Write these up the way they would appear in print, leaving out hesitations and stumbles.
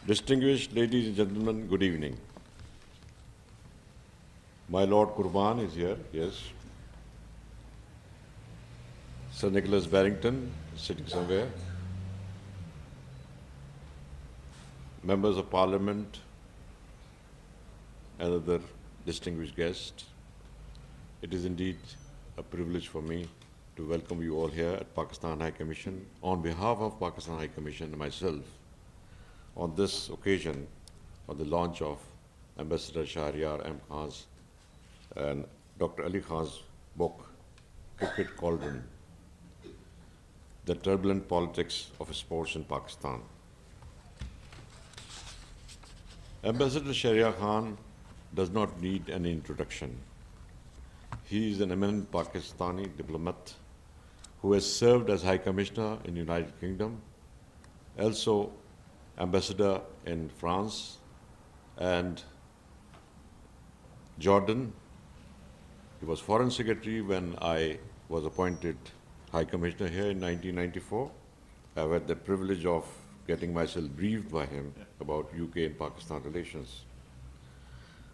Distinguished ladies and gentlemen, good evening. My Lord Kurban is here, yes. Sir Nicholas Barrington is sitting somewhere. Members of Parliament and other distinguished guests. It is indeed a privilege for me to welcome you all here at Pakistan High Commission on behalf of Pakistan High Commission and myself on this occasion of the launch of Ambassador Shahryar M. Khan's and Dr. Ali Khan's book, Cricket Cauldron, The Turbulent Politics of Sports in Pakistan. Ambassador Shahryar Khan does not need any introduction. He is an eminent Pakistani diplomat who has served as High Commissioner in the United Kingdom, also Ambassador in France and Jordan. He was Foreign Secretary when I was appointed High Commissioner here in 1994. I've had the privilege of getting myself briefed by him about UK and Pakistan relations.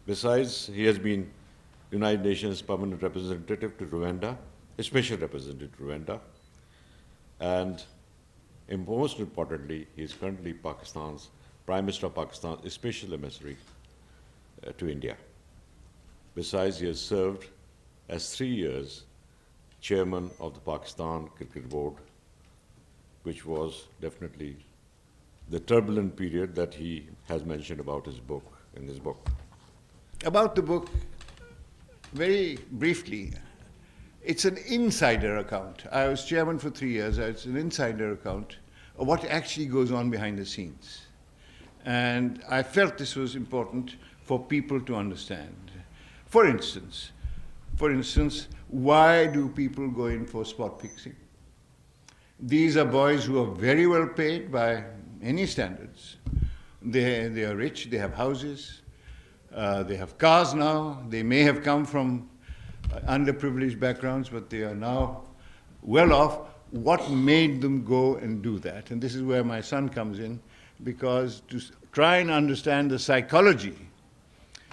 Besides, he has been United Nations Permanent Representative to Rwanda, a Special Representative to Rwanda, and most importantly, he is currently Pakistan's Prime Minister of Pakistan's Special Emissary to India. Besides, he has served as 3 years Chairman of the Pakistan Cricket Board, which was definitely the turbulent period that he has mentioned about his book, in his book. About the book, very briefly, it's an insider account. I was chairman for 3 years. It's an insider account of what actually goes on behind the scenes. And I felt this was important for people to understand. For instance, why do people go in for spot fixing? These are boys who are very well paid by any standards. They are rich, they have houses, they have cars now, they may have come from underprivileged backgrounds, but they are now well off. What made them go and do that? And this is where my son comes in, because to try and understand the psychology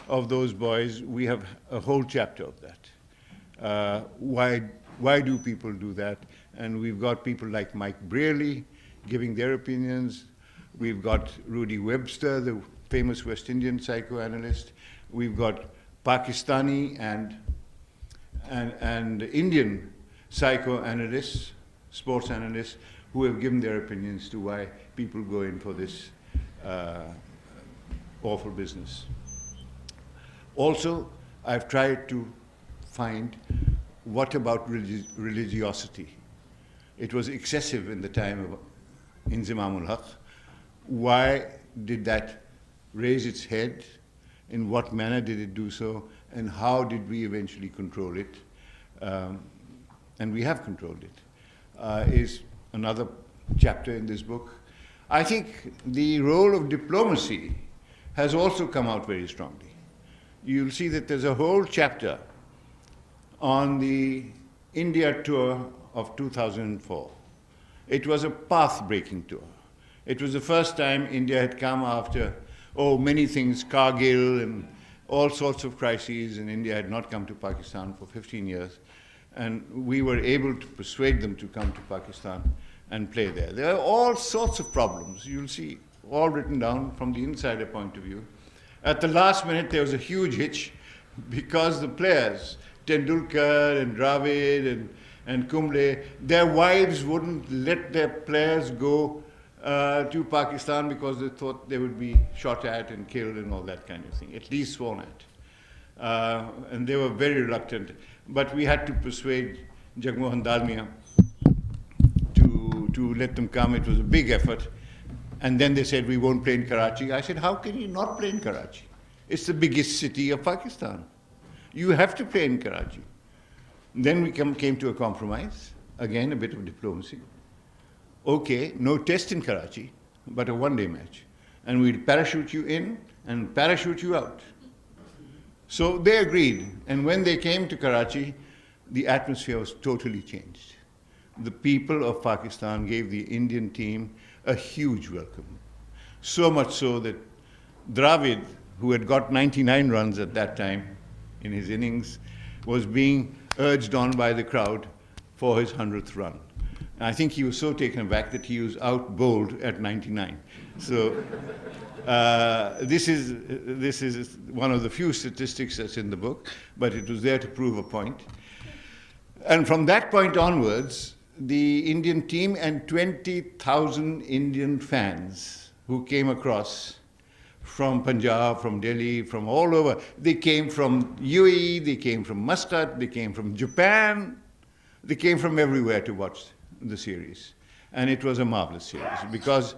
of those boys, we have a whole chapter of that. Why do people do that? And we've got people like Mike Brearley giving their opinions. We've got Rudy Webster, the famous West Indian psychoanalyst. We've got Pakistani and Indian psychoanalysts, sports analysts, who have given their opinions to why people go in for this awful business. Also, I've tried to find what about religiosity. It was excessive in the time of Inzimam ul-Haq. Why did that raise its head? In what manner did it do so? And how did we eventually control it? And we have controlled it. Is another chapter in this book. I think the role of diplomacy has also come out very strongly. You'll see that there's a whole chapter on the India tour of 2004. It was a path-breaking tour. It was the first time India had come after, many things, Kargil and all sorts of crises, and India had not come to Pakistan for 15 years. And we were able to persuade them to come to Pakistan and play there. There are all sorts of problems, you'll see, all written down from the insider point of view. At the last minute, there was a huge hitch because the players, Tendulkar and Dravid and Kumble, their wives wouldn't let their players go to Pakistan because they thought they would be shot at and killed and all that kind of thing, at least sworn at. And they were very reluctant. But we had to persuade Jagmohan Dalmia to let them come. It was a big effort. And then they said, we won't play in Karachi. I said, how can you not play in Karachi? It's the biggest city of Pakistan. You have to play in Karachi. Then we came to a compromise. Again, a bit of diplomacy. Okay, no test in Karachi, but a one-day match. And we'd parachute you in and parachute you out. So they agreed. And when they came to Karachi, the atmosphere was totally changed. The people of Pakistan gave the Indian team a huge welcome. So much so that Dravid, who had got 99 runs at that time in his innings, was being urged on by the crowd for his 100th run. And I think he was so taken aback that he was out bowled at 99. So this is one of the few statistics that's in the book, but it was there to prove a point. And from that point onwards, the Indian team and 20,000 Indian fans who came across from Punjab, from Delhi, from all over. They came from UAE, they came from Muscat, they came from Japan, they came from everywhere to watch the series. And it was a marvelous series because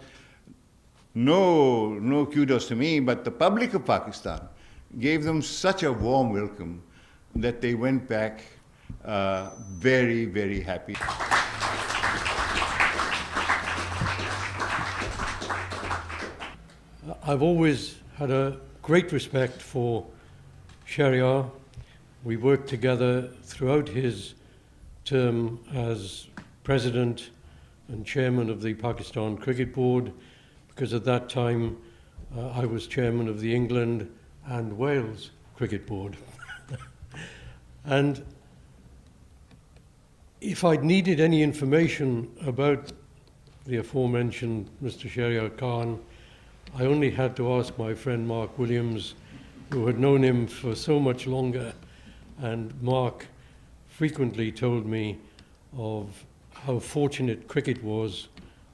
no kudos to me, but the public of Pakistan gave them such a warm welcome that they went back very, very happy. I've always had a great respect for Shahryar. We worked together throughout his term as president and chairman of the Pakistan Cricket Board, because at that time I was chairman of the England and Wales Cricket Board. And if I'd needed any information about the aforementioned Mr. Shahryar Khan, I only had to ask my friend Mark Williams, who had known him for so much longer, and Mark frequently told me of how fortunate cricket was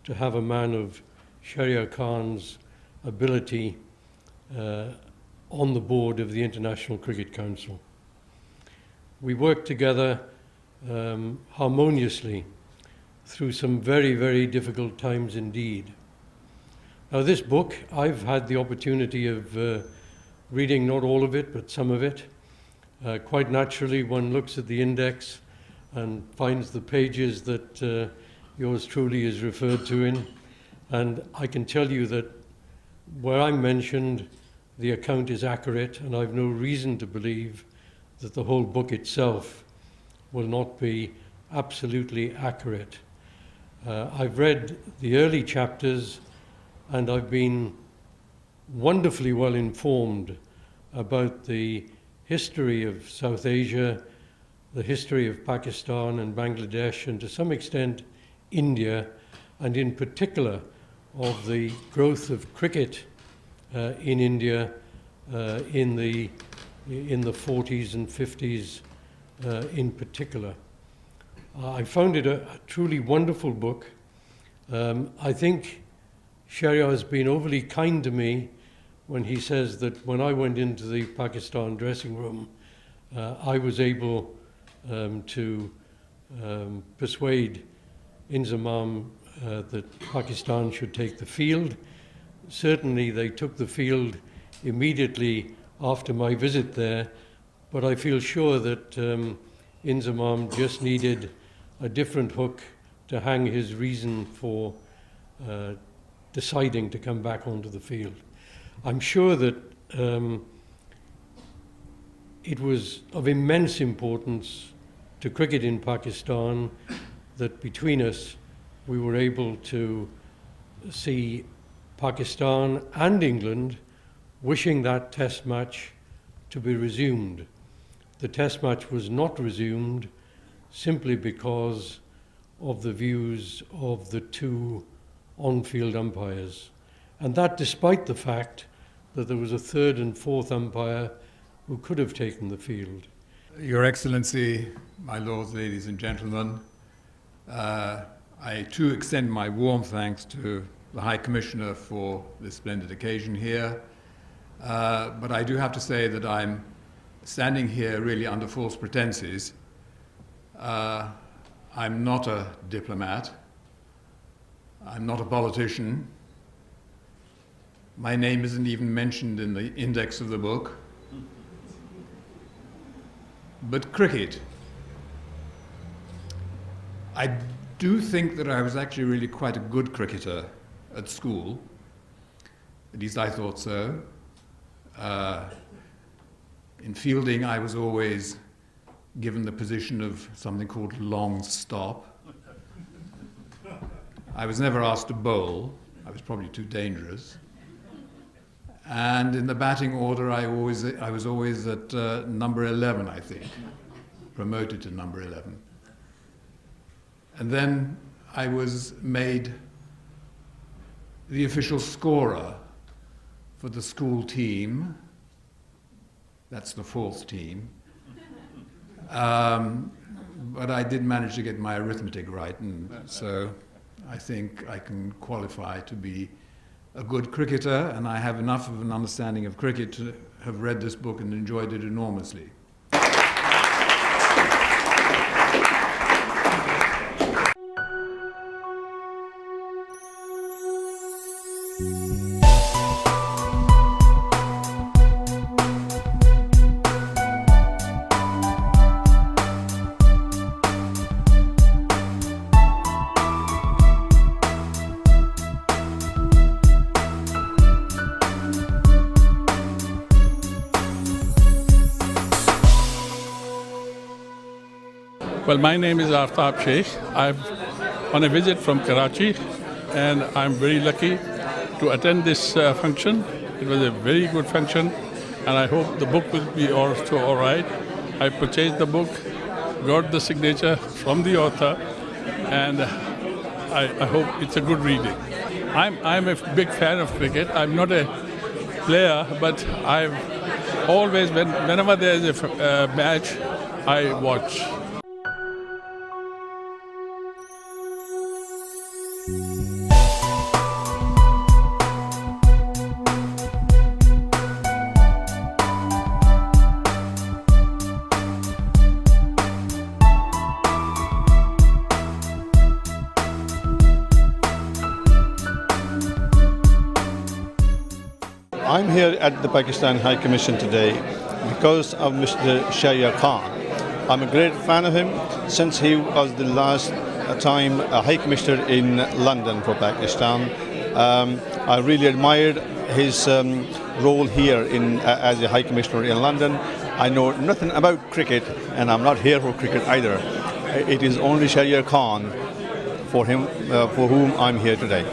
to have a man of Shahryar Khan's ability on the board of the International Cricket Council. We worked together harmoniously through some very, very difficult times indeed. Now this book, I've had the opportunity of reading not all of it, but some of it. Quite naturally, one looks at the index and finds the pages that yours truly is referred to in. And I can tell you that where I'm mentioned, the account is accurate, and I've no reason to believe that the whole book itself will not be absolutely accurate. I've read the early chapters, and I've been wonderfully well informed about the history of South Asia, the history of Pakistan and Bangladesh, and to some extent India, and in particular of the growth of cricket in India in the 40s and 50s in particular. I found it a truly wonderful book. I think Shahryar has been overly kind to me when he says that when I went into the Pakistan dressing room, I was able to persuade Inzamam that Pakistan should take the field. Certainly they took the field immediately after my visit there, but I feel sure that Inzamam just needed a different hook to hang his reason for deciding to come back onto the field. I'm sure that it was of immense importance to cricket in Pakistan that between us we were able to see Pakistan and England wishing that test match to be resumed. The test match was not resumed simply because of the views of the two on-field umpires, and that despite the fact that there was a third and fourth umpire who could have taken the field. Your Excellency, my lords, ladies and gentlemen, I too extend my warm thanks to the High Commissioner for this splendid occasion here, but I do have to say that I'm standing here really under false pretenses. I'm not a diplomat. I'm not a politician. My name isn't even mentioned in the index of the book. But cricket. I do think that I was actually really quite a good cricketer at school. At least I thought so. In fielding, I was always given the position of something called long stop. I was never asked to bowl. I was probably too dangerous. And in the batting order, I was always at number 11, I think, promoted to number 11. And then I was made the official scorer for the school team. That's the fourth team. But I did manage to get my arithmetic right, and so I think I can qualify to be a good cricketer, and I have enough of an understanding of cricket to have read this book and enjoyed it enormously. Well, my name is Aftab Sheikh. I'm on a visit from Karachi, and I'm very lucky to attend this function. It was a very good function, and I hope the book will be also all right. I purchased the book, got the signature from the author, and I hope it's a good reading. I'm a big fan of cricket. I'm not a player, but I've always, whenever there's a match, I watch. I'm here at the Pakistan High Commission today because of Mr. Shahryar Khan. I'm a great fan of him since he was the last time a High Commissioner in London for Pakistan. I really admired his role here as a High Commissioner in London. I know nothing about cricket, and I'm not here for cricket either. It is only Shahryar Khan for whom I'm here today.